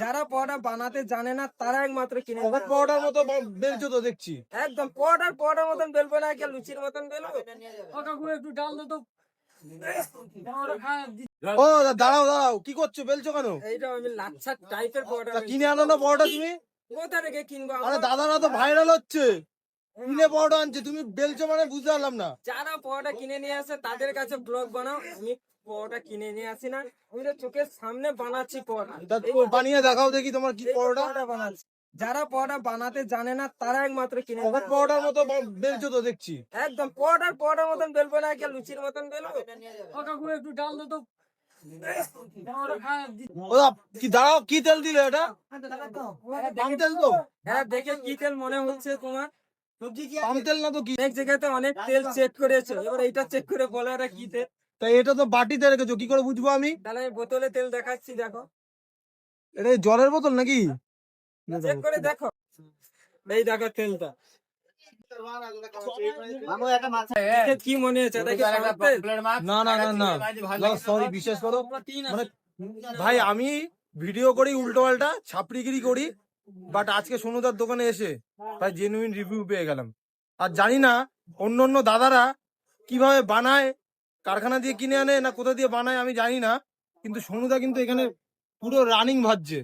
যারা পরোটা বানাতে জানে না তারা একমাত্র কিনে পকেট পরোটার মতো বেলছো তো দেখছি। একদম পরোটার মতন বেলবো না, কি লুচির মতন বেলবো? ও কাকু একটু ডাল দে তো। ও দাঁড়াও দাঁড়াও, কি করছো, বেলছো কেন? এইটা আমি লাচ্ছা টাইপের পরোটা তা কিনে আনো না পরোটা তুমি। কোথা থেকে কিনবো আরে আমরা? দাদারা তো ভাইরাল হচ্ছে, কিনে পরোটা আনছে, তুমি বেলছো মানে বুঝতে পারলাম না। যারা পরোটা কিনে নিয়ে আসে তাদের কাছে ব্লগ বানাও, আমি পরোটা কিনে নিয়ে আসি না, আমি তো চোখের সামনে বানাচ্ছি পরোটা। তা বানিয়ে দেখাও দেখি তোমার কি এই পরোটা। পরোটা বানাচ্ছি। যারা পরোটা বানাতে জানে না তারা একমাত্র কিনে পকেট পরোটার মতো বেলছো তো দেখছি। একদম পরোটার মতন বেলবো না, কি লুচির মতন বেলবো? ও কাকু একটু ডাল দে তো। ও কি দাঁড়াও, কি তেল দিলে এটা? পাম তেল তো? হ্যাঁ, দেখে কি তেল মনে হচ্ছে তোমার? পাম তেল না তো কি? অনেক জায়গাতে অনেক তেল চেক করেছো, এবার এটা চেক করে বলো এটা কি তেল। তাই এটা তো বাটিতে রেখেছো, কি করে বুঝবো আমি? তাহলে আমি বোতলে তেল দেখাচ্ছি, দেখো এটা জলের বোতল নাকি? চেক করে দেখো, এই দেখো তেলটা। দেখে কি মনে হচ্ছে, এটা কি সাদা তেল? না না না না, সরি, বিশ্বাস করো, মানে ভাই আমি ভিডিও করি উল্টো পাল্টা ছাপড়িগিরি করি, বাট আজকে সোনুদার দোকানে এসে ভাই জেনুইন রিভিউ পেয়ে গেলাম। আর জানি না অন্য অন্য দাদারা কিভাবে বানায়, কারখানা দিয়ে কিনে আনে না কোথা দিয়ে বানায় আমি জানি না, কিন্তু সোনুদা কিন্তু এখানে পুরো রানিং ভাজছে।